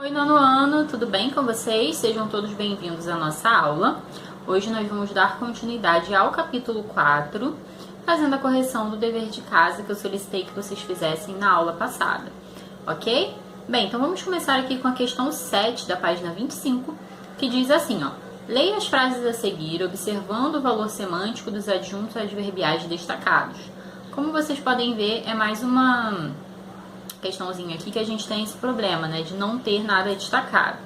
Oi, nono ano, tudo bem com vocês? Sejam todos bem-vindos à nossa aula. Hoje nós vamos dar continuidade ao capítulo 4, fazendo a correção do dever de casa que eu solicitei que vocês fizessem na aula passada, ok? Bem, então vamos começar aqui com a questão 7 da página 25, que diz assim, ó: leia as frases a seguir, observando o valor semântico dos adjuntos adverbiais destacados. Como vocês podem ver, é mais uma questãozinha aqui que a gente tem esse problema, né, de não ter nada destacado.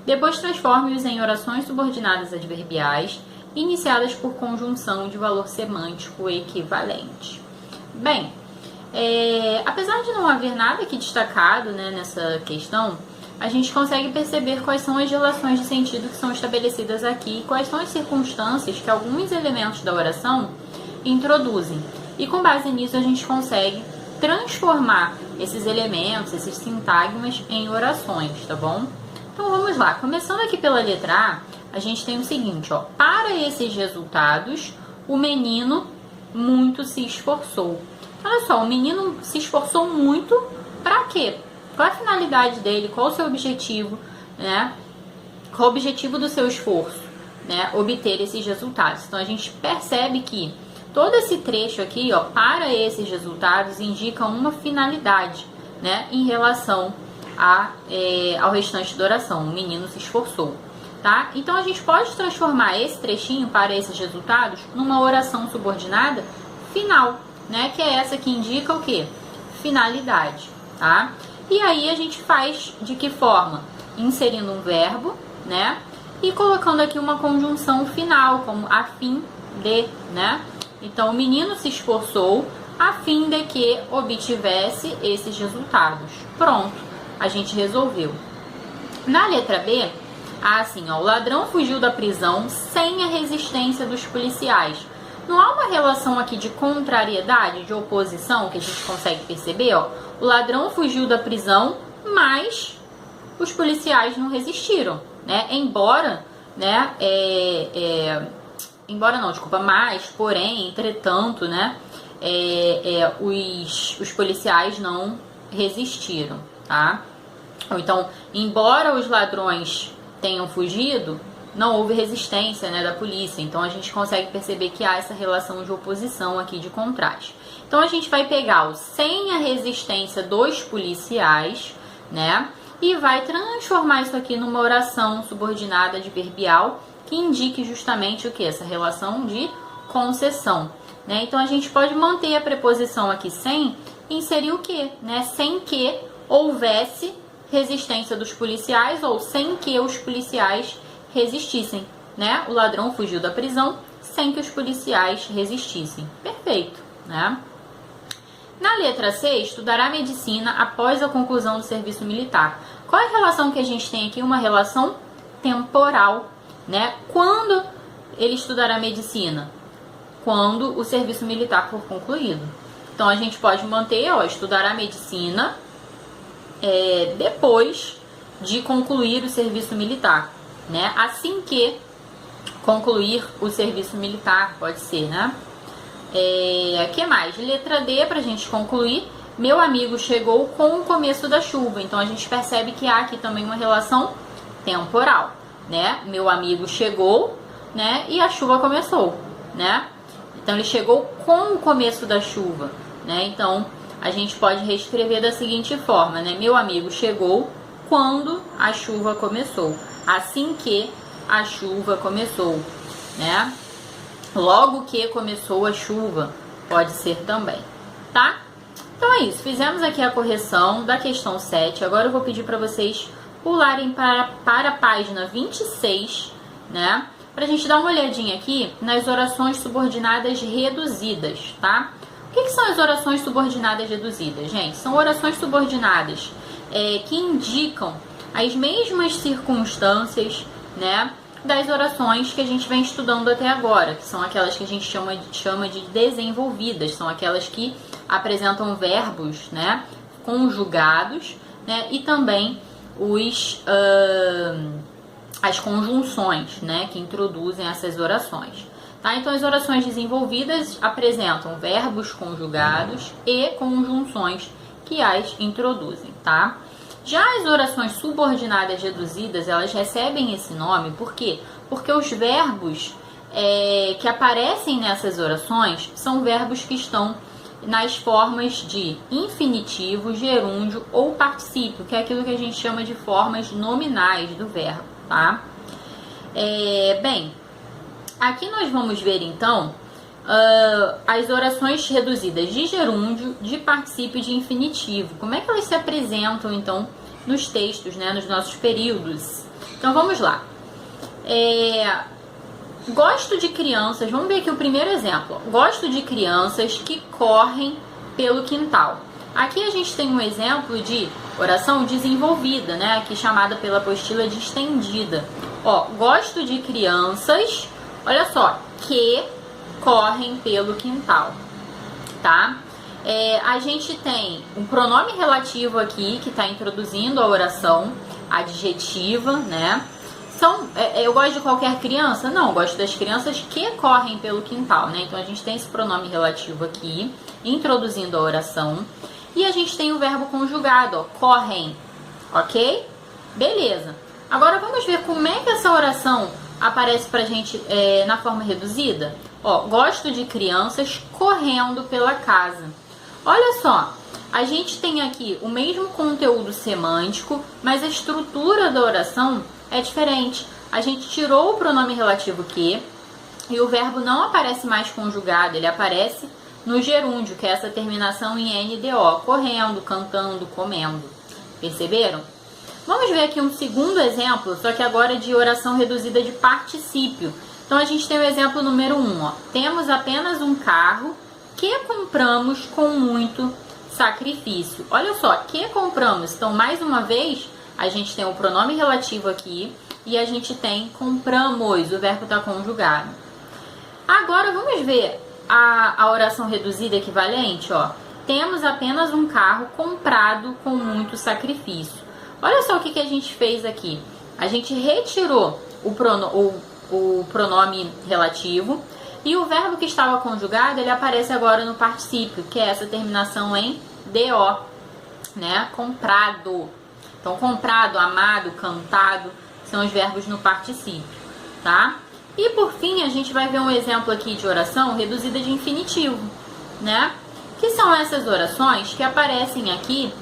Depois transforme-os em orações subordinadas adverbiais, iniciadas por conjunção de valor semântico equivalente. Bem, apesar de não haver nada aqui destacado, né, nessa questão, a gente consegue perceber quais são as relações de sentido que são estabelecidas aqui, quais são as circunstâncias que alguns elementos da oração introduzem. E com base nisso a gente consegue transformar esses elementos, esses sintagmas em orações, tá bom? Então vamos lá, começando aqui pela letra A gente tem o seguinte, ó: para esses resultados, o menino muito se esforçou. Olha só, o menino se esforçou muito para quê? Qual a finalidade dele? Qual o seu objetivo, né? Qual o objetivo do seu esforço, né? Obter esses resultados. Então a gente percebe que todo esse trecho aqui, ó, para esses resultados, indica uma finalidade, né, em relação ao restante da oração. O menino se esforçou, tá? Então a gente pode transformar esse trechinho, para esses resultados, numa oração subordinada final, né, que é essa que indica o quê? Finalidade, tá? E aí a gente faz de que forma? Inserindo um verbo, né, e colocando aqui uma conjunção final, como a fim de, né? Então, o menino se esforçou a fim de que obtivesse esses resultados. Pronto, a gente resolveu. Na letra B, assim, ó: o ladrão fugiu da prisão sem a resistência dos policiais. Não há uma relação aqui de contrariedade, de oposição, que a gente consegue perceber, ó? O ladrão fugiu da prisão, mas os policiais não resistiram, né? Mas, porém, entretanto, né, os policiais não resistiram, tá? Ou então, embora os ladrões tenham fugido, não houve resistência, né, da polícia. Então, a gente consegue perceber que há essa relação de oposição aqui, de contraste. Então, a gente vai pegar o sem a resistência dos policiais, né, e vai transformar isso aqui numa oração subordinada adverbial, que indique justamente o que? Essa relação de concessão, né? Então a gente pode manter a preposição aqui sem, e inserir o que, né? Sem que houvesse resistência dos policiais, ou sem que os policiais resistissem, né? O ladrão fugiu da prisão sem que os policiais resistissem. Perfeito, né? Na letra C, estudará medicina após a conclusão do serviço militar. Qual é a relação que a gente tem aqui? Uma relação temporal, né? Quando ele estudará medicina? Quando o serviço militar for concluído. Então a gente pode manter, ó, estudará medicina depois de concluir o serviço militar, né? Assim que concluir o serviço militar, pode ser, né? Que mais? Letra D, pra gente concluir: meu amigo chegou com o começo da chuva. Então a gente percebe que há aqui também uma relação temporal, né? Meu amigo chegou, né? E a chuva começou, né? Então ele chegou com o começo da chuva, né? Então a gente pode reescrever da seguinte forma, né? Meu amigo chegou quando a chuva começou. Assim que a chuva começou, né? Logo que começou a chuva, pode ser também, tá? Então é isso, fizemos aqui a correção da questão 7. Agora eu vou pedir para vocês pularem para a página 26, né? Pra gente dar uma olhadinha aqui nas orações subordinadas reduzidas, tá? O que são as orações subordinadas reduzidas, gente? São orações subordinadas que indicam as mesmas circunstâncias, né, das orações que a gente vem estudando até agora, que são aquelas que a gente chama de desenvolvidas, são aquelas que apresentam verbos, né, conjugados, né, e também as conjunções, né, que introduzem essas orações, tá? Então as orações desenvolvidas apresentam verbos conjugados e conjunções que as introduzem, tá? Já as orações subordinadas reduzidas, elas recebem esse nome, por quê? Porque os verbos que aparecem nessas orações são verbos que estão nas formas de infinitivo, gerúndio ou particípio, que é aquilo que a gente chama de formas nominais do verbo, tá? Bem, aqui nós vamos ver então as orações reduzidas de gerúndio, de particípio e de infinitivo. Como é que elas se apresentam então nos textos, né, nos nossos períodos? Então vamos lá. Gosto de crianças, vamos ver aqui o primeiro exemplo. Gosto de crianças que correm pelo quintal. Aqui a gente tem um exemplo de oração desenvolvida, né, aqui chamada pela apostila de estendida. Gosto de crianças, olha só, que correm pelo quintal, tá? A gente tem um pronome relativo aqui que está introduzindo a oração adjetiva, né? Eu gosto de qualquer criança? Não, eu gosto das crianças que correm pelo quintal, né? Então a gente tem esse pronome relativo aqui, introduzindo a oração. E a gente tem o verbo conjugado, correm, ok? Beleza. Agora vamos ver como é que essa oração aparece pra gente na forma reduzida. Gosto de crianças correndo pela casa. Olha só, a gente tem aqui o mesmo conteúdo semântico, mas a estrutura da oração é diferente. A gente tirou o pronome relativo que e o verbo não aparece mais conjugado, ele aparece no gerúndio, que é essa terminação em NDO, correndo, cantando, comendo. Perceberam? Vamos ver aqui um segundo exemplo, só que agora de oração reduzida de particípio. Então a gente tem o exemplo número 1. Temos apenas um carro que compramos com muito sacrifício. Olha só, que compramos. Então, mais uma vez, a gente tem o pronome relativo aqui e a gente tem compramos, o verbo está conjugado. Agora vamos ver a oração reduzida equivalente. Temos apenas um carro comprado com muito sacrifício. Olha só o que a gente fez aqui. A gente retirou o pronome relativo e o verbo que estava conjugado, ele aparece agora no particípio, que é essa terminação em DO, né? Comprado. Então, comprado, amado, cantado, são os verbos no particípio, tá? E por fim, a gente vai ver um exemplo aqui de oração reduzida de infinitivo, né? Que são essas orações que aparecem aqui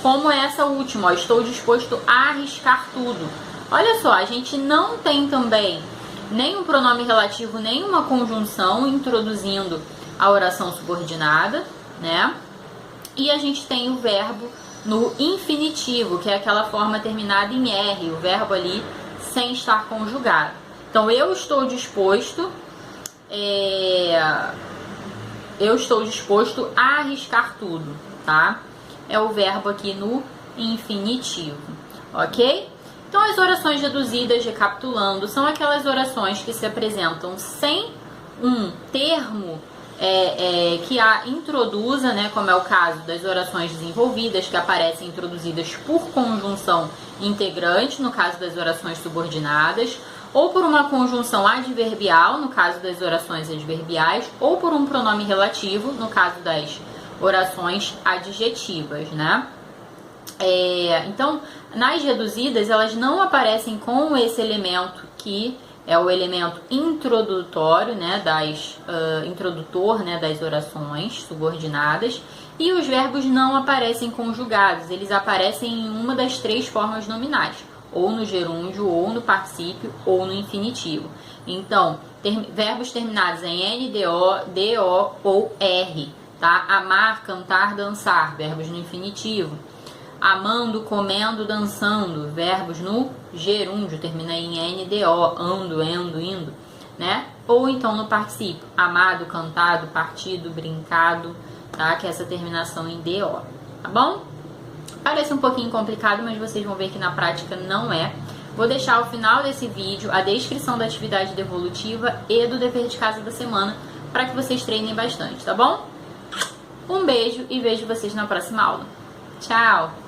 como essa última, estou disposto a arriscar tudo. Olha só, a gente não tem também nem um pronome relativo, nem uma conjunção introduzindo a oração subordinada, né? E a gente tem o verbo no infinitivo, que é aquela forma terminada em R, o verbo ali sem estar conjugado. Então, eu estou disposto a arriscar tudo, tá? É o verbo aqui no infinitivo, ok? Então, as orações reduzidas, recapitulando, são aquelas orações que se apresentam sem um termo que a introduza, né, como é o caso das orações desenvolvidas, que aparecem introduzidas por conjunção integrante, no caso das orações subordinadas, ou por uma conjunção adverbial, no caso das orações adverbiais, ou por um pronome relativo, no caso das orações adjetivas, né? Então, nas reduzidas, elas não aparecem com esse elemento que é o elemento introdutório, né, introdutor, né, das orações subordinadas, e os verbos não aparecem conjugados, eles aparecem em uma das três formas nominais, ou no gerúndio, ou no particípio, ou no infinitivo. Então, verbos terminados em NDO, DO ou R, tá? Amar, cantar, dançar, verbos no infinitivo. Amando, comendo, dançando, verbos no gerúndio, termina em NDO, ando, endo, indo, né? Ou então no particípio, amado, cantado, partido, brincado, tá? Que é essa terminação em DO, tá bom? Parece um pouquinho complicado, mas vocês vão ver que na prática não é. Vou deixar ao final desse vídeo a descrição da atividade devolutiva e do dever de casa da semana, para que vocês treinem bastante, tá bom? Um beijo e vejo vocês na próxima aula. Tchau!